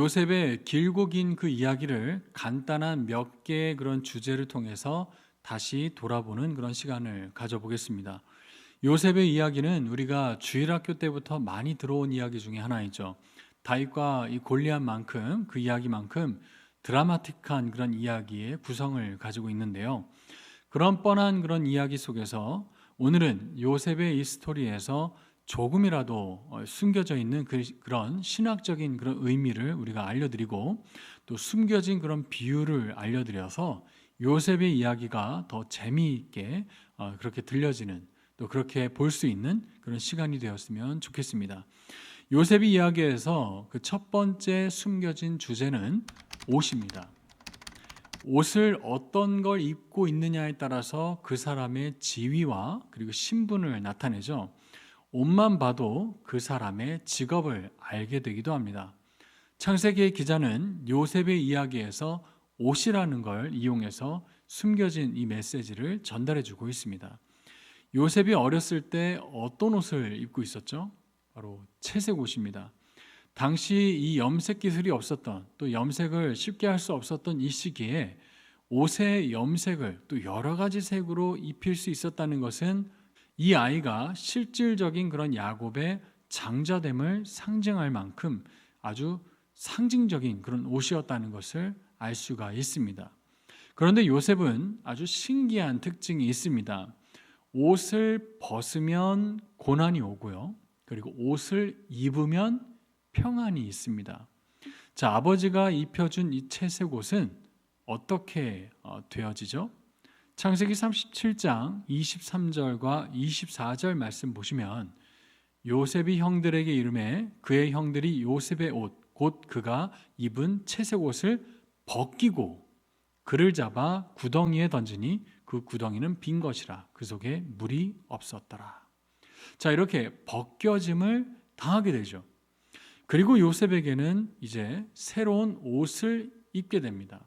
요셉의 길고 긴 그 이야기를 간단한 몇 개의 그런 주제를 통해서 다시 돌아보는 그런 시간을 가져보겠습니다. 요셉의 이야기는 우리가 주일학교 때부터 많이 들어온 이야기 중에 하나이죠. 다윗과 이 골리앗만큼 그 이야기만큼 드라마틱한 그런 이야기의 구성을 가지고 있는데요. 그런 뻔한 그런 이야기 속에서 오늘은 요셉의 이 스토리에서 조금이라도 숨겨져 있는 그런 신학적인 그런 의미를 우리가 알려드리고 또 숨겨진 그런 비유를 알려드려서 요셉의 이야기가 더 재미있게 그렇게 들려지는 또 그렇게 볼 수 있는 그런 시간이 되었으면 좋겠습니다. 요셉의 이야기에서 그 첫 번째 숨겨진 주제는 옷입니다. 옷을 어떤 걸 입고 있느냐에 따라서 그 사람의 지위와 그리고 신분을 나타내죠. 옷만 봐도 그 사람의 직업을 알게 되기도 합니다. 창세기의 기자는 요셉의 이야기에서 옷이라는 걸 이용해서 숨겨진 이 메시지를 전달해 주고 있습니다. 요셉이 어렸을 때 어떤 옷을 입고 있었죠? 바로 채색 옷입니다. 당시 이 염색 기술이 없었던 또 염색을 쉽게 할 수 없었던 이 시기에 옷의 염색을 또 여러 가지 색으로 입힐 수 있었다는 것은 이 아이가 실질적인 그런 야곱의 장자됨을 상징할 만큼 아주 상징적인 그런 옷이었다는 것을 알 수가 있습니다. 그런데 요셉은 아주 신기한 특징이 있습니다. 옷을 벗으면 고난이 오고요. 그리고 옷을 입으면 평안이 있습니다. 자, 아버지가 입혀준 이 채색 옷은 어떻게 되어지죠? 창세기 37장 23절과 24절 말씀 보시면 요셉이 형들에게 이르매 그의 형들이 요셉의 옷 곧 그가 입은 채색 옷을 벗기고 그를 잡아 구덩이에 던지니 그 구덩이는 빈 것이라 그 속에 물이 없었더라. 자, 이렇게 벗겨짐을 당하게 되죠. 그리고 요셉에게는 이제 새로운 옷을 입게 됩니다.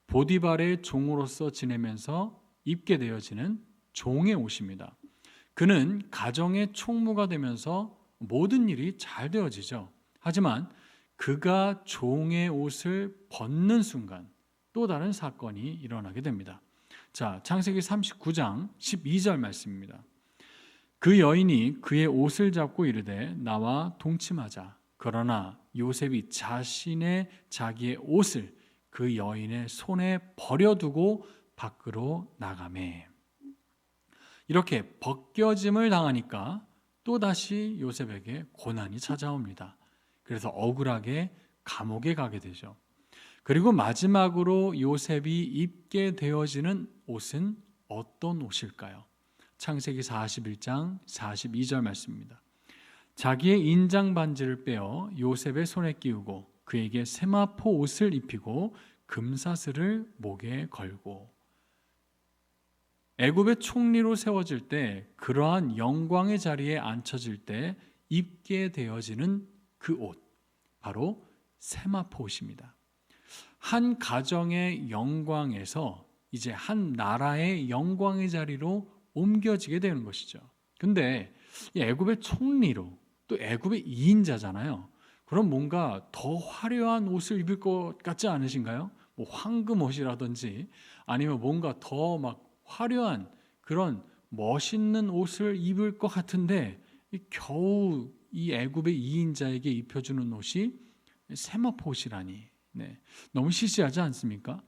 보디발의 종으로서 지내면서 입게 되어지는 종의 옷입니다. 그는 가정의 총무가 되면서 모든 일이 잘 되어지죠. 하지만 그가 종의 옷을 벗는 순간 또 다른 사건이 일어나게 됩니다. 자, 창세기 39장 12절 말씀입니다. 그 여인이 그의 옷을 잡고 이르되 나와 동침하자. 그러나 요셉이 자기의 옷을 그 여인의 손에 버려두고 밖으로 나가매. 이렇게 벗겨짐을 당하니까 또다시 요셉에게 고난이 찾아옵니다. 그래서 억울하게 감옥에 가게 되죠. 그리고 마지막으로 요셉이 입게 되어지는 옷은 어떤 옷일까요? 창세기 41장 42절 말씀입니다. 자기의 인장 반지를 빼어 요셉의 손에 끼우고 그에게 세마포 옷을 입히고 금사슬을 목에 걸고. 애굽의 총리로 세워질 때 그러한 영광의 자리에 앉혀질 때 입게 되어지는 그 옷, 바로 세마포 옷입니다. 한 가정의 영광에서 이제 한 나라의 영광의 자리로 옮겨지게 되는 것이죠. 근데 이 애굽의 총리로 또 애굽의 2인자잖아요. 그럼 뭔가 더 화려한 옷을 입을 것 같지 않으신가요? 뭐 황금 옷이라든지 아니면 뭔가 더 막 화려한 그런 멋있는 옷을 입을 것 같은데 겨우 이 애굽의 2인자에게 입혀주는 옷이 세마포 옷이라니. 네, 너무 시시하지 않습니까?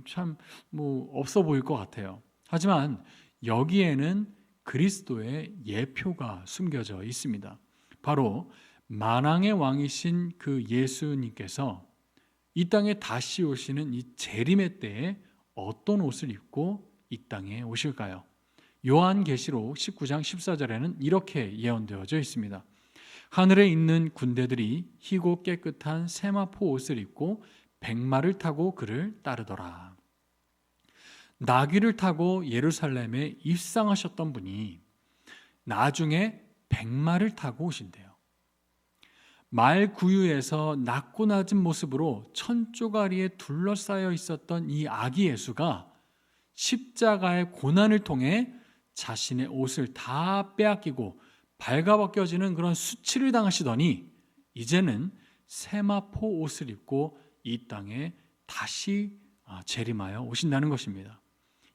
참 뭐 없어 보일 것 같아요. 하지만 여기에는 그리스도의 예표가 숨겨져 있습니다. 바로 만왕의 왕이신 그 예수님께서 이 땅에 다시 오시는 이 재림의 때에 어떤 옷을 입고 이 땅에 오실까요? 요한계시록 19장 14절에는 이렇게 예언되어져 있습니다. 하늘에 있는 군대들이 희고 깨끗한 세마포 옷을 입고 백마를 타고 그를 따르더라. 나귀를 타고 예루살렘에 입상하셨던 분이 나중에 백마를 타고 오신대요. 말 구유에서 낮고 낮은 모습으로 천조가리에 둘러싸여 있었던 이 아기 예수가 십자가의 고난을 통해 자신의 옷을 다 빼앗기고 발가벗겨지는 그런 수치를 당하시더니 이제는 세마포 옷을 입고 이 땅에 다시 재림하여 오신다는 것입니다.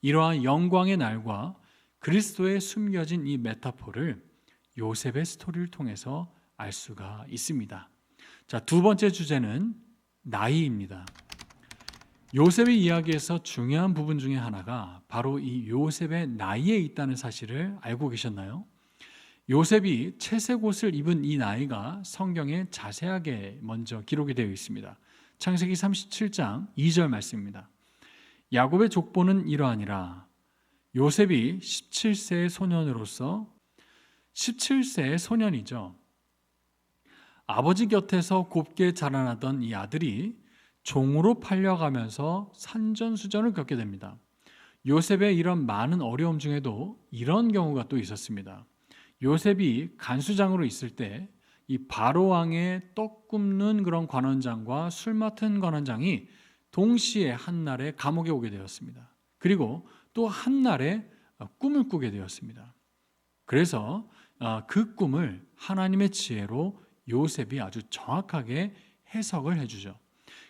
이러한 영광의 날과 그리스도에 숨겨진 이 메타포를 요셉의 스토리를 통해서 알 수가 있습니다. 자, 두 번째 주제는 나이입니다. 요셉의 이야기에서 중요한 부분 중에 하나가 바로 이 요셉의 나이에 있다는 사실을 알고 계셨나요? 요셉이 채색 옷을 입은 이 나이가 성경에 자세하게 먼저 기록이 되어 있습니다. 창세기 37장 2절 말씀입니다. 야곱의 족보는 이러하니라. 요셉이 17세의 소년으로서 17세의 소년이죠. 아버지 곁에서 곱게 자라나던 이 아들이 종으로 팔려가면서 산전수전을 겪게 됩니다. 요셉의 이런 많은 어려움 중에도 이런 경우가 또 있었습니다. 요셉이 간수장으로 있을 때 이 바로 왕의 떡 굽는 그런 관원장과 술 맡은 관원장이 동시에 한날에 감옥에 오게 되었습니다. 그리고 또 한날에 꿈을 꾸게 되었습니다. 그래서 그 꿈을 하나님의 지혜로 요셉이 아주 정확하게 해석을 해주죠.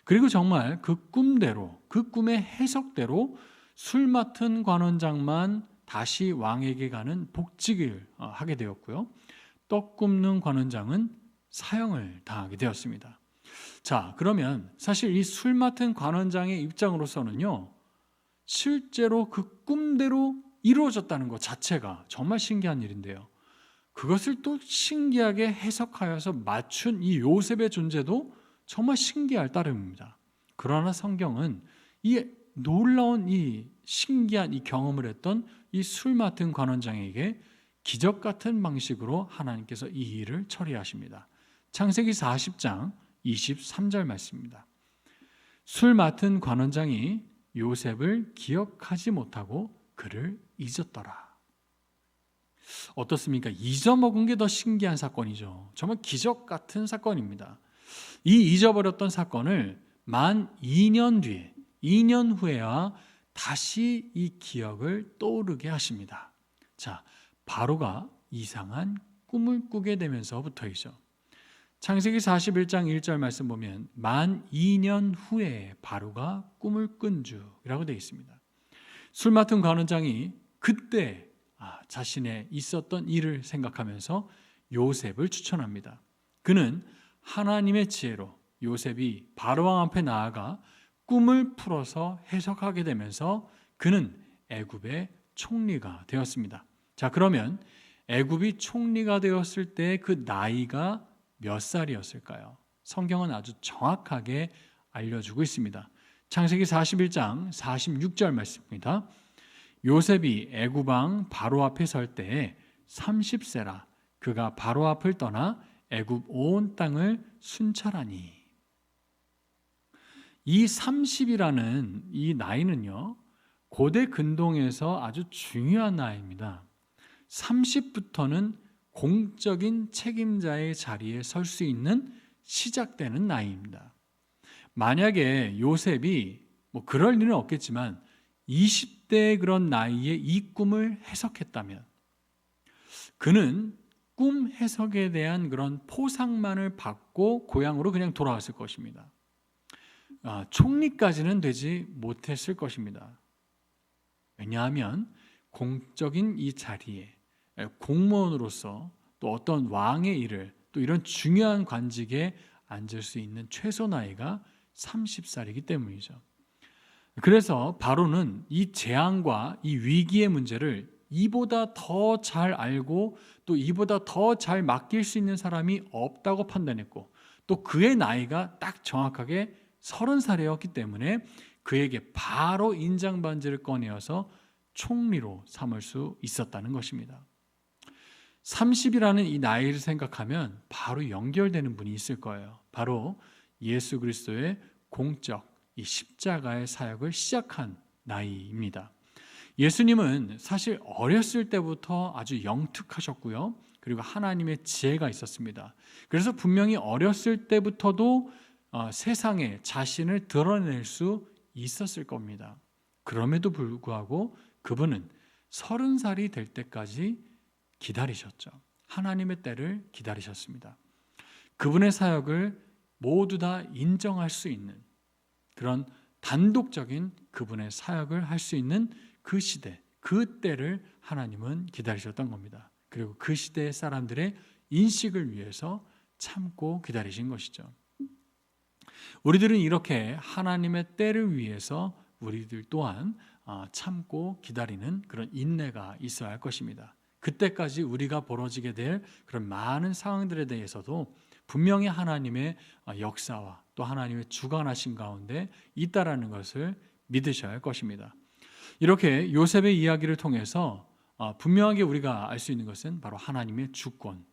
그리고 정말 그 꿈대로, 그 꿈의 해석대로 술 맡은 관원장만 다시 왕에게 가는 복직을 하게 되었고요. 떡 굽는 관원장은 사형을 당하게 되었습니다. 자, 그러면 사실 이 술 맡은 관원장의 입장으로서는요, 실제로 그 꿈대로 이루어졌다는 것 자체가 정말 신기한 일인데요. 그것을 또 신기하게 해석하여서 맞춘 이 요셉의 존재도 정말 신기할 따름입니다. 그러나 성경은 이 놀라운 이 신기한 이 경험을 했던 이 술 맡은 관원장에게 기적 같은 방식으로 하나님께서 이 일을 처리하십니다. 창세기 40장 23절 말씀입니다. 술 맡은 관원장이 요셉을 기억하지 못하고 그를 잊었더라. 어떻습니까? 잊어먹은 게 더 신기한 사건이죠. 정말 기적 같은 사건입니다. 이 잊어버렸던 사건을 만 2년 뒤에, 2년 후에야 다시 이 기억을 떠오르게 하십니다. 자, 바로가 이상한 꿈을 꾸게 되면서부터이죠. 창세기 41장 1절 말씀 보면 만 2년 후에 바로가 꿈을 꾼 주라고 되어 있습니다. 술 맡은 관원장이 그때 자신의 있었던 일을 생각하면서 요셉을 추천합니다. 그는 하나님의 지혜로 요셉이 바로왕 앞에 나아가 꿈을 풀어서 해석하게 되면서 그는 애굽의 총리가 되었습니다. 자, 그러면 애굽이 총리가 되었을 때 그 나이가 몇 살이었을까요? 성경은 아주 정확하게 알려주고 있습니다. 창세기 41장 46절 말씀입니다. 요셉이 애굽 왕 바로 앞에 설 때에 30세라 그가 바로 앞을 떠나 애굽 온 땅을 순찰하니. 이 30이라는 이 나이는요, 고대 근동에서 아주 중요한 나이입니다. 30부터는 공적인 책임자의 자리에 설 수 있는 시작되는 나이입니다. 만약에 요셉이 그럴 일은 없겠지만 20대의 그런 나이에 이 꿈을 해석했다면 그는 꿈 해석에 대한 그런 포상만을 받고 고향으로 그냥 돌아왔을 것입니다. 총리까지는 되지 못했을 것입니다. 왜냐하면 공적인 이 자리에 공무원으로서 또 어떤 왕의 일을 또 이런 중요한 관직에 앉을 수 있는 최소 나이가 30살이기 때문이죠. 그래서 바로는 이 재앙과 이 위기의 문제를 이보다 더 잘 알고 또 이보다 더 잘 맡길 수 있는 사람이 없다고 판단했고 또 그의 나이가 딱 정확하게 30살이었기 때문에 그에게 바로 인장 반지를 꺼내어서 총리로 삼을 수 있었다는 것입니다. 30이라는 이 나이를 생각하면 바로 연결되는 분이 있을 거예요. 바로 예수 그리스도의 공적 이 십자가의 사역을 시작한 나이입니다. 예수님은 사실 어렸을 때부터 아주 영특하셨고요. 그리고 하나님의 지혜가 있었습니다. 그래서 분명히 어렸을 때부터도 세상에 자신을 드러낼 수 있었을 겁니다. 그럼에도 불구하고 그분은 30살이 될 때까지 기다리셨죠. 하나님의 때를 기다리셨습니다. 그분의 사역을 모두 다 인정할 수 있는 그런 단독적인 그분의 사역을 할 수 있는 그 시대, 그 때를 하나님은 기다리셨던 겁니다. 그리고 그 시대의 사람들의 인식을 위해서 참고 기다리신 것이죠. 우리들은 이렇게 하나님의 때를 위해서 우리들 또한 참고 기다리는 그런 인내가 있어야 할 것입니다. 그때까지 우리가 벌어지게 될 그런 많은 상황들에 대해서도 분명히 하나님의 역사와 또 하나님의 주관하신 가운데 있다라는 것을 믿으셔야 할 것입니다. 이렇게 요셉의 이야기를 통해서 분명하게 우리가 알 수 있는 것은 바로 하나님의 주권,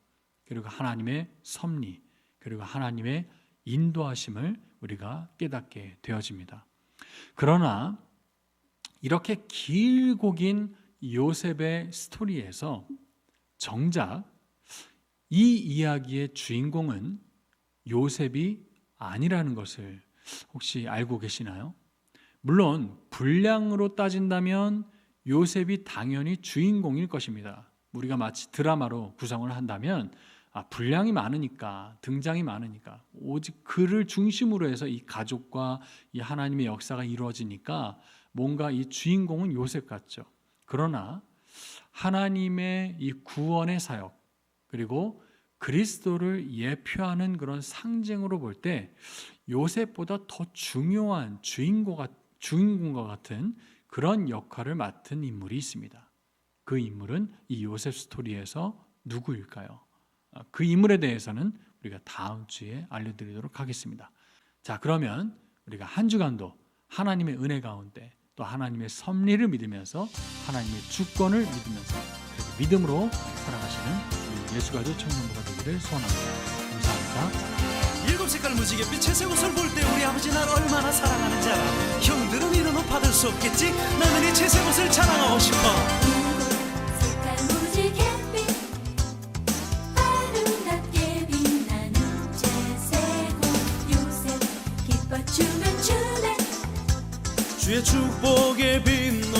그리고 하나님의 섭리, 그리고 하나님의 인도하심을 우리가 깨닫게 되어집니다. 그러나 이렇게 길고 긴 요셉의 스토리에서 정작 이 이야기의 주인공은 요셉이 아니라는 것을 혹시 알고 계시나요? 물론 분량으로 따진다면 요셉이 당연히 주인공일 것입니다. 우리가 마치 드라마로 구성을 한다면 분량이 많으니까, 등장이 많으니까, 오직 그를 중심으로 해서 이 가족과 이 하나님의 역사가 이루어지니까 뭔가 이 주인공은 요셉 같죠. 그러나 하나님의 이 구원의 사역, 그리고 그리스도를 예표하는 그런 상징으로 볼 때 요셉보다 더 중요한 주인공과 같은 그런 역할을 맡은 인물이 있습니다. 그 인물은 이 요셉 스토리에서 누구일까요? 그 인물에 대해서는 우리가 다음 주에 알려드리도록 하겠습니다. 자, 그러면 우리가 한 주간도 하나님의 은혜 가운데 또 하나님의 섭리를 믿으면서 하나님의 주권을 믿으면서 믿음으로 살아가시는 우리 예수가족 청년부가 되기를 소원합니다. 감사합니다. 일곱 색깔 무지갯빛 채색 옷을 볼 때 우리 아버지 날 얼마나 사랑하는지 알아. 형들은 이런 옷 받을 수 없겠지. 나는 이 채색 옷을 자랑하고 싶어. 색깔 무지갯빛 아름답게 빛나는 채색 옷 요셉 기뻐 주면 주네 주의 축복에 빛